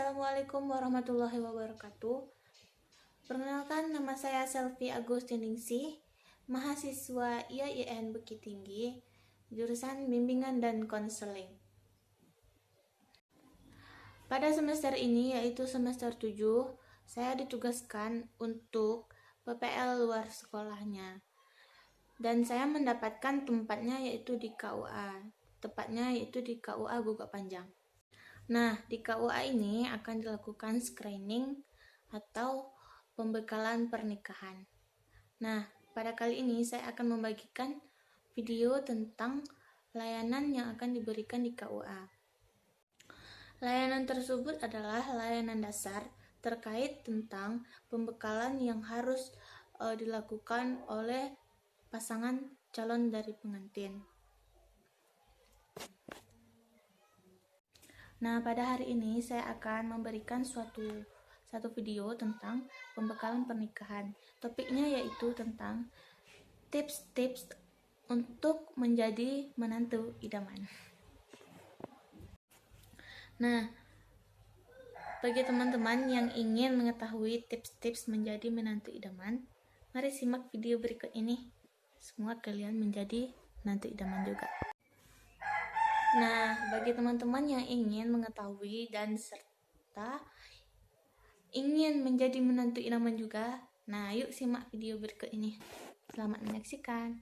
Assalamualaikum warahmatullahi wabarakatuh. Perkenalkan, nama saya Selvi Agustiningsih, mahasiswa IAIN Bukit Tinggi, jurusan Bimbingan dan Konseling. Pada semester ini, yaitu semester 7, saya ditugaskan untuk PPL luar sekolahnya. Dan saya mendapatkan tempatnya yaitu di KUA, tepatnya yaitu di KUA Gugak Panjang. Nah, di KUA ini akan dilakukan screening atau pembekalan pernikahan. Nah, pada kali ini saya akan membagikan video tentang layanan yang akan diberikan di KUA. Layanan tersebut adalah layanan dasar terkait tentang pembekalan yang harus dilakukan oleh pasangan calon dari pengantin. Nah, pada hari ini saya akan memberikan satu video tentang pembekalan pernikahan. Topiknya yaitu tentang tips-tips untuk menjadi menantu idaman. Nah, bagi teman-teman yang ingin mengetahui tips-tips menjadi menantu idaman, mari simak video berikut ini. Semoga kalian menjadi menantu idaman juga. Nah, bagi teman-teman yang ingin mengetahui dan serta ingin menjadi menantu idaman juga, nah yuk simak video berikut ini. Selamat menyaksikan.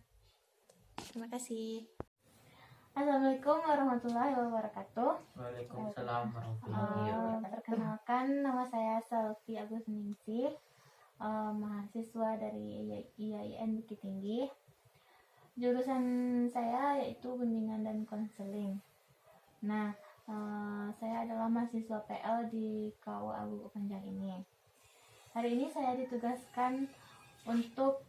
Terima kasih. Assalamualaikum warahmatullahi wabarakatuh. Waalaikumsalam warahmatullahi wabarakatuh. Perkenalkan, nama saya Selvi Agustiningsih, mahasiswa dari IAIN Bukit Tinggi. Jurusan saya yaitu Bimbingan dan Konseling. Nah, saya adalah mahasiswa PL di KUA Gugak Panjang ini. Hari ini saya ditugaskan untuk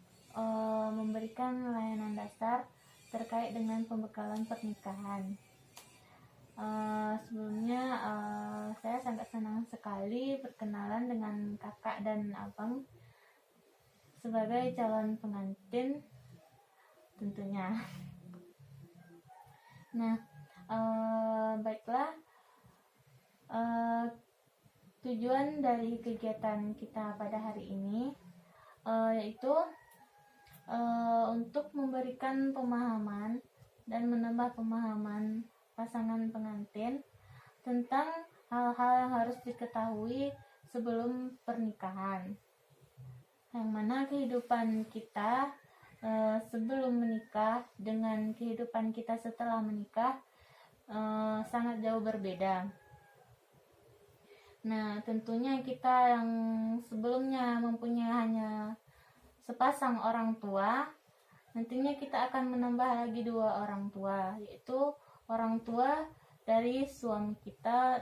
memberikan layanan dasar terkait dengan pembekalan pernikahan. Sebelumnya saya sangat senang sekali berkenalan dengan kakak dan abang sebagai calon pengantin tentunya. Nah, baiklah, tujuan dari kegiatan kita pada hari ini yaitu untuk memberikan pemahaman dan menambah pemahaman pasangan pengantin tentang hal-hal yang harus diketahui sebelum pernikahan, yang mana kehidupan kita sebelum menikah dengan kehidupan kita setelah menikah sangat jauh berbeda. Nah, tentunya kita yang sebelumnya mempunyai hanya sepasang orang tua, nantinya kita akan menambah lagi 2 orang tua, yaitu orang tua dari suami kita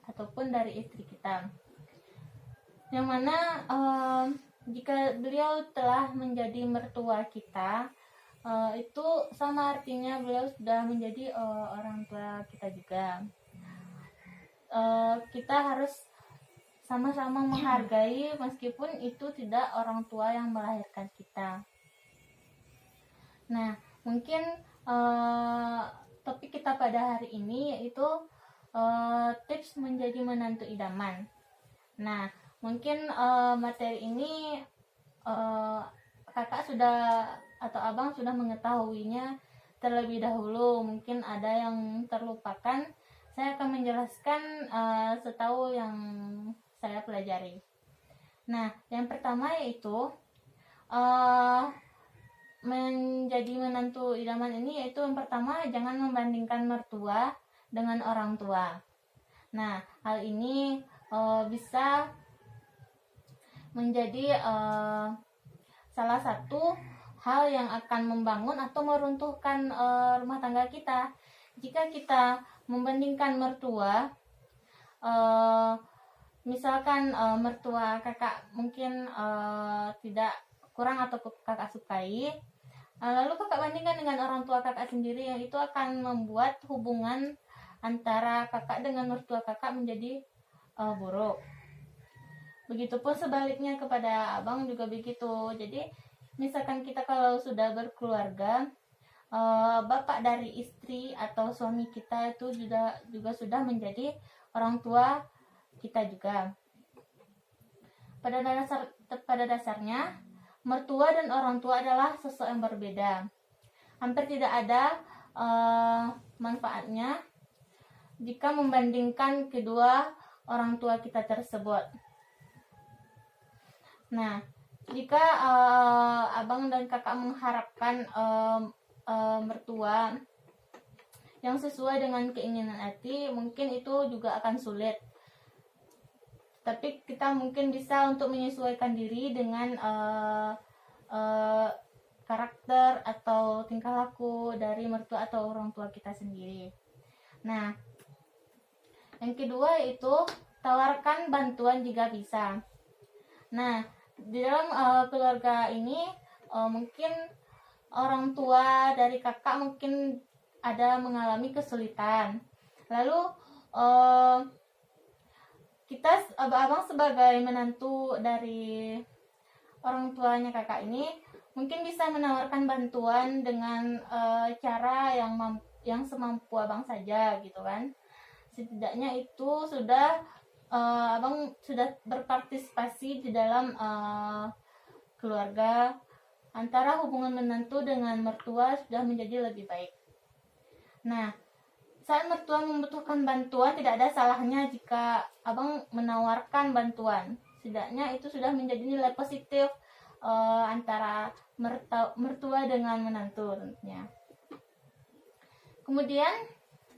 ataupun dari istri kita, yang mana jika beliau telah menjadi mertua kita, itu sama artinya beliau sudah menjadi orang tua kita juga. Kita harus sama-sama menghargai meskipun itu tidak orang tua yang melahirkan kita. Nah, mungkin topik kita pada hari ini yaitu tips menjadi menantu idaman. Nah, mungkin materi ini kakak sudah atau abang sudah mengetahuinya terlebih dahulu. Mungkin ada yang terlupakan. Saya akan menjelaskan setahu yang saya pelajari. Nah, yang pertama yaitu menjadi menantu idaman ini yaitu yang pertama, jangan membandingkan mertua dengan orang tua. Nah, hal ini bisa menjadi salah satu hal yang akan membangun atau meruntuhkan rumah tangga kita. Jika kita membandingkan mertua, misalkan mertua kakak mungkin tidak kurang atau kakak sukai, lalu kakak bandingkan dengan orang tua kakak sendiri, yang itu akan membuat hubungan antara kakak dengan mertua kakak menjadi buruk. Begitupun sebaliknya kepada abang juga begitu. Jadi misalkan kita kalau sudah berkeluarga, bapak dari istri atau suami kita itu juga sudah menjadi orang tua kita juga. Pada dasarnya, mertua dan orang tua adalah sosok yang berbeda. Hampir tidak ada manfaatnya jika membandingkan kedua orang tua kita tersebut. Nah, jika abang dan kakak mengharapkan mertua yang sesuai dengan keinginan hati, mungkin itu juga akan sulit. Tapi kita mungkin bisa untuk menyesuaikan diri dengan karakter atau tingkah laku dari mertua atau orang tua kita sendiri. Nah, yang kedua yaitu tawarkan bantuan jika bisa. Nah, di dalam keluarga ini mungkin orang tua dari kakak mungkin ada mengalami kesulitan. Lalu kita abang sebagai menantu dari orang tuanya kakak ini mungkin bisa menawarkan bantuan dengan cara yang semampu abang saja gitu kan. Setidaknya itu sudah abang sudah berpartisipasi di dalam keluarga, antara hubungan menantu dengan mertua sudah menjadi lebih baik. Nah, saat mertua membutuhkan bantuan, tidak ada salahnya jika abang menawarkan bantuan. Setidaknya itu sudah menjadi nilai positif antara mertua dengan menantu tentunya. Kemudian,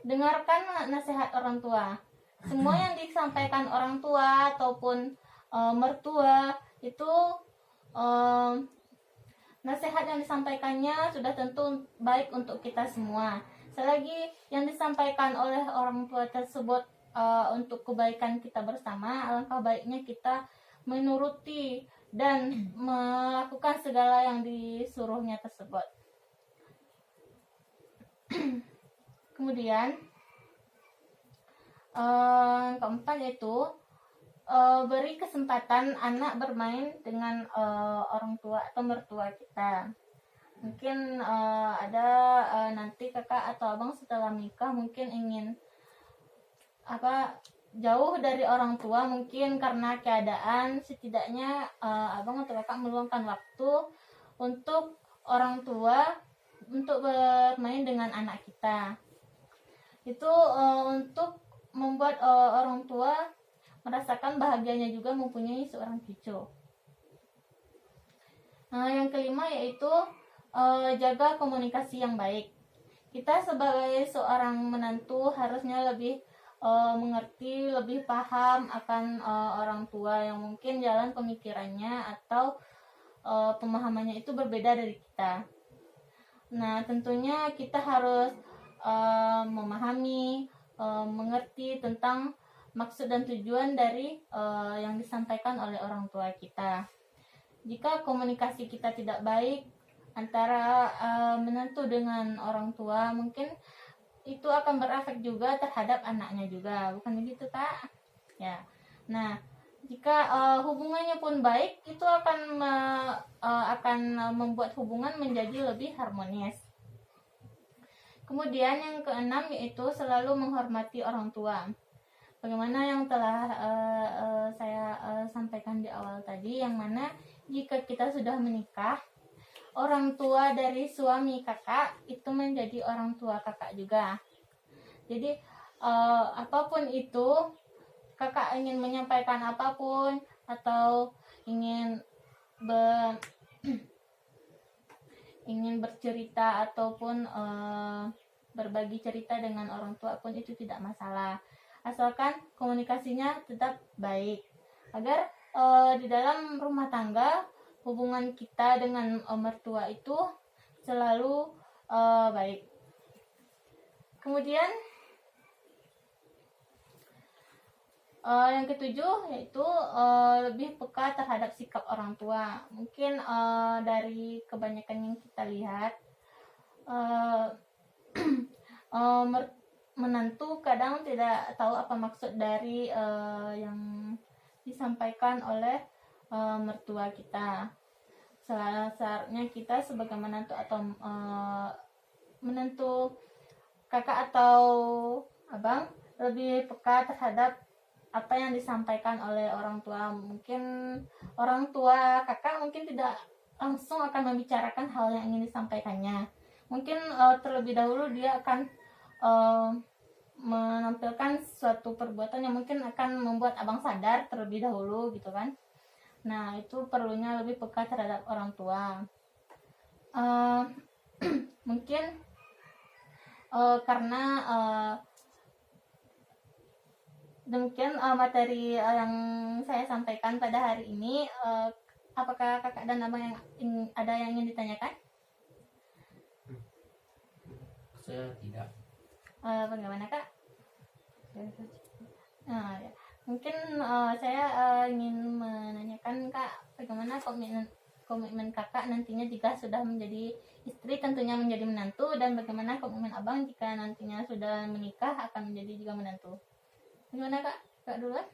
dengarkan nasihat orang tua. Semua yang disampaikan orang tua ataupun mertua itu nasihat yang disampaikannya sudah tentu baik untuk kita semua. Selagi yang disampaikan oleh orang tua tersebut untuk kebaikan kita bersama, alangkah baiknya kita menuruti dan melakukan segala yang disuruhnya tersebut. Kemudian keempat yaitu beri kesempatan anak bermain dengan orang tua atau mertua kita. Mungkin ada nanti kakak atau abang setelah menikah mungkin ingin jauh dari orang tua, mungkin karena keadaan. Setidaknya abang atau kakak meluangkan waktu untuk orang tua untuk bermain dengan anak kita. Itu untuk membuat orang tua merasakan bahagianya juga mempunyai seorang cucu. Yang kelima yaitu jaga komunikasi yang baik. Kita sebagai seorang menantu harusnya lebih mengerti, lebih paham akan orang tua yang mungkin jalan pemikirannya atau pemahamannya itu berbeda dari kita. Nah, tentunya kita harus memahami, mengerti tentang maksud dan tujuan dari yang disampaikan oleh orang tua kita. Jika komunikasi kita tidak baik antara menantu dengan orang tua, mungkin itu akan berefek juga terhadap anaknya juga, bukan begitu Kak? Ya. Nah, jika hubungannya pun baik, itu akan membuat hubungan menjadi lebih harmonis. Kemudian yang keenam yaitu selalu menghormati orang tua. Bagaimana yang telah saya sampaikan di awal tadi, yang mana jika kita sudah menikah, orang tua dari suami kakak itu menjadi orang tua kakak juga. Jadi apapun itu, kakak ingin menyampaikan apapun atau ingin bercerita ataupun berbagi cerita dengan orang tua pun itu tidak masalah, asalkan komunikasinya tetap baik, agar di dalam rumah tangga hubungan kita dengan mertua itu selalu baik. Kemudian yang ketujuh yaitu lebih peka terhadap sikap orang tua. Mungkin dari kebanyakan yang kita lihat, menantu kadang tidak tahu apa maksud dari yang disampaikan oleh mertua kita. Seharusnya kita sebagai menantu atau menantu kakak atau abang lebih peka terhadap apa yang disampaikan oleh orang tua. Mungkin orang tua kakak mungkin tidak langsung akan membicarakan hal yang ingin disampaikannya. Mungkin terlebih dahulu dia akan menampilkan suatu perbuatan yang mungkin akan membuat abang sadar terlebih dahulu gitu kan. Nah, itu perlunya lebih peka terhadap orang tua. Mungkin karena demikian materi yang saya sampaikan pada hari ini. Apakah kakak dan abang yang ada yang ingin ditanyakan? Saya tidak. Bagaimana kak? Nah, ya. Mungkin saya ingin menanyakan kak, bagaimana komitmen kakak nantinya jika sudah menjadi istri, tentunya menjadi menantu, dan bagaimana komitmen abang jika nantinya sudah menikah akan menjadi juga menantu. Bagaimana kak? Kak duluan?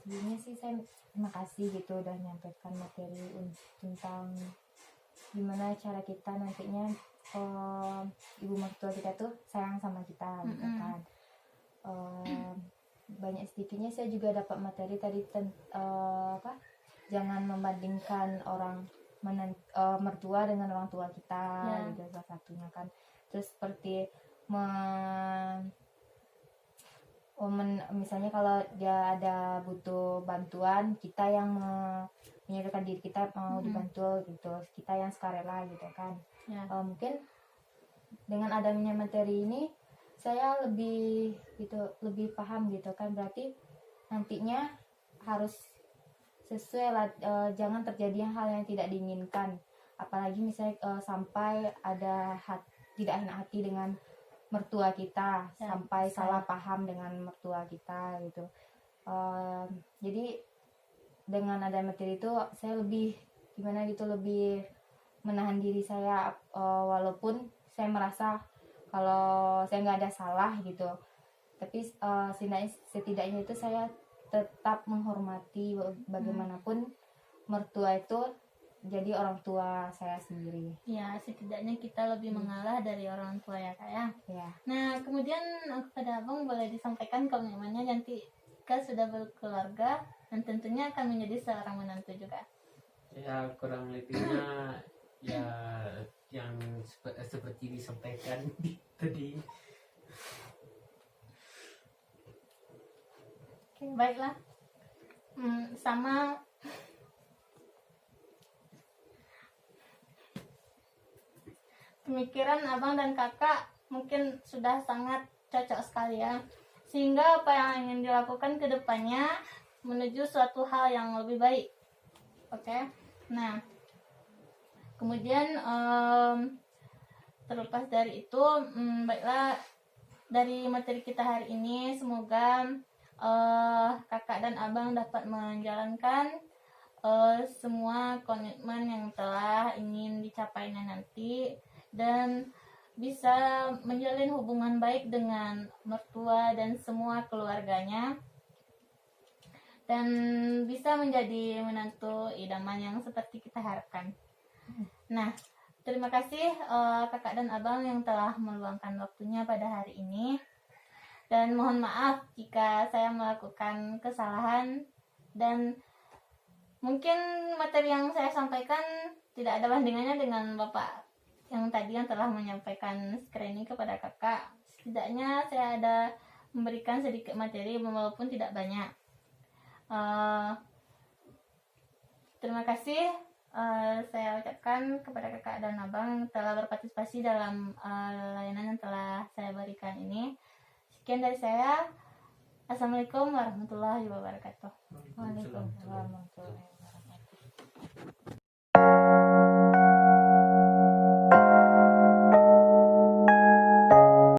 Sebelumnya sih saya terima kasih gitu udah nyampaikan materi tentang gimana cara kita nantinya ibu mertua kita tuh sayang sama kita gitu kan. Banyak sedikitnya saya juga dapat materi tadi jangan membandingkan orang mertua dengan orang tua kita gitu salah satunya kan. Terus seperti misalnya kalau dia ada butuh bantuan, kita yang menyatakan diri kita mau dibantu gitu, kita yang sukarela gitu kan. Mungkin dengan adanya materi ini saya lebih paham gitu kan, berarti nantinya harus sesuai lah, jangan terjadi hal yang tidak diinginkan, apalagi misalnya sampai ada tidak enak hati dengan mertua kita, sampai salah paham dengan mertua kita gitu. Jadi dengan ada materi itu saya lebih lebih menahan diri saya, walaupun saya merasa kalau saya nggak ada salah gitu, tapi setidaknya itu saya tetap menghormati bagaimanapun mertua itu jadi orang tua saya sendiri. Ya, setidaknya kita lebih mengalah dari orang tua ya kak ya. Nah, kemudian kepada abang boleh disampaikan komitmennya nanti jika sudah berkeluarga dan tentunya akan menjadi seorang menantu juga. Ya, kurang lebihnya ya yang seperti disampaikan tadi. Oke, baiklah. Sama pemikiran abang dan kakak mungkin sudah sangat cocok sekali ya, sehingga apa yang ingin dilakukan ke depannya menuju suatu hal yang lebih baik. Oke. Nah, kemudian terlepas dari itu, baiklah, dari materi kita hari ini semoga kakak dan abang dapat menjalankan semua komitmen yang telah ingin dicapainya nanti, dan bisa menjalin hubungan baik dengan mertua dan semua keluarganya, dan bisa menjadi menantu idaman yang seperti kita harapkan. Nah, terima kasih kakak dan abang yang telah meluangkan waktunya pada hari ini, dan mohon maaf jika saya melakukan kesalahan, dan mungkin materi yang saya sampaikan tidak ada bandingannya dengan bapak yang tadi yang telah menyampaikan screening kepada kakak. Setidaknya saya ada memberikan sedikit materi walaupun tidak banyak. Terima kasih saya ucapkan kepada kakak dan abang yang telah berpartisipasi dalam layanan yang telah saya berikan ini. Sekian dari saya. Assalamualaikum warahmatullahi wabarakatuh.